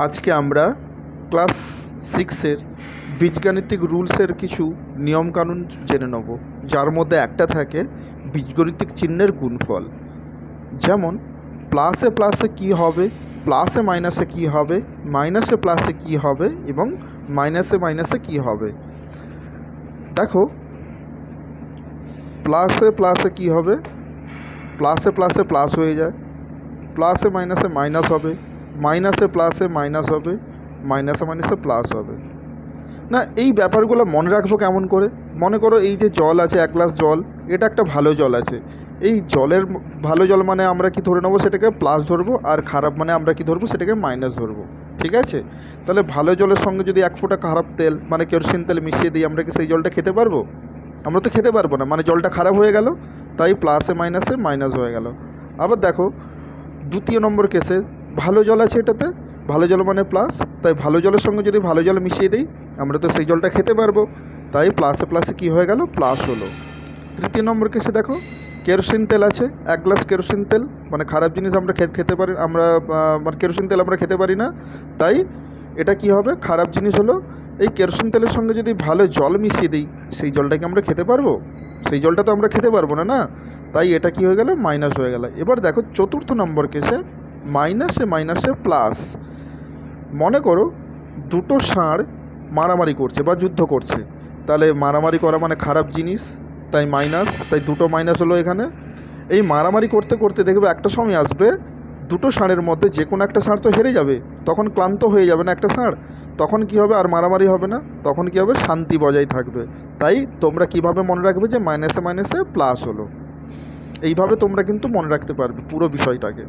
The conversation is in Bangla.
আজকে আমরা ক্লাস 6-এর বীজগাণিতিক রুলসের কিছু নিয়মকানুন জেনে নেব, যার মধ্যে একটা থাকে বীজগণিতিক চিহ্নের গুণফল। যেমন প্লাসে প্লাসে কী হবে, প্লাসে মাইনাসে কী হবে, মাইনাসে প্লাসে কী হবে এবং মাইনাসে মাইনাসে কী হবে। দেখো, প্লাসে প্লাসে কী হবে, প্লাসে প্লাসে প্লাস হয়ে যায়, প্লাসে মাইনাসে মাইনাস হবে, মাইনাসে প্লাসে মাইনাস হবে, মাইনাসে মাইনাসে প্লাস হবে। না, এই ব্যাপারগুলো মনে রাখবো কেমন করে? মনে করো এই যে জল আছে, এক গ্লাস জল, এটা একটা ভালো জল আছে। এই জলের ভালো জল মানে আমরা কি ধরে নেবো, সেটাকে প্লাস ধরবো, আর খারাপ মানে আমরা কি ধরবো, সেটাকে মাইনাস ধরবো। ঠিক আছে? তাহলে ভালো জলের সঙ্গে যদি এক ফোঁটা খারাপ তেল মানে কেরোসিন তেল মিশিয়ে দিই, আমরা কি সেই জলটা খেতে পারবো? আমরা তো খেতে পারবো না, মানে জলটা খারাপ হয়ে গেল, তাই প্লাসে মাইনাসে মাইনাস হয়ে গেল। আবার দেখো, দ্বিতীয় নম্বর কেসে ভালো জল আছে, এটাতে ভালো জল মানে প্লাস, তাই ভালো জলের সঙ্গে যদি ভালো জল মিশিয়ে দিই, আমরা তো সেই জলটা খেতে পারবো, তাই প্লাসে প্লাসে কী হয়ে গেল, প্লাস হলো। তৃতীয় নম্বর কেসে দেখো, কেরোসিন তেল আছে, এক গ্লাস কেরোসিন তেল মানে খারাপ জিনিস আমরা খেতে পারি, আমরা মানে কেরোসিন তেল আমরা খেতে পারি না, তাই এটা কি হবে, খারাপ জিনিস হলো। এই কেরোসিন তেলের সঙ্গে যদি ভালো জল মিশিয়ে দিই, সেই জলটাকে আমরা খেতে পারবো? সেই জলটা তো আমরা খেতে পারবো না, না, তাই এটা কি হয়ে গেল, মাইনাস হয়ে গেল। এবার দেখো চতুর্থ নম্বর কেসে মাইনাসে মাইনাসে প্লাস। মনে করো দুটো ষাঁড় মারামারি করছে বা যুদ্ধ করছে, তাহলে মারামারি করা মানে খারাপ জিনিস, তাই মাইনাস, তাই দুটো মাইনাস হলো এখানে। এই মারামারি করতে করতে দেখবে একটা সময় আসবে, দুটো ষাঁড়ের মধ্যে যে কোনো একটা ষাঁড় তো হেরে যাবে, তখন ক্লান্ত হয়ে যাবে না একটা ষাঁড়, তখন কি হবে, আর মারামারি হবে না, তখন কি হবে, শান্তি বজায় থাকবে। তাই তোমরা কিভাবে মনে রাখবে যে মাইনাসে মাইনাসে প্লাস হলো, এইভাবে তোমরা কিন্তু মনে রাখতে পারবে পুরো বিষয়টাকে।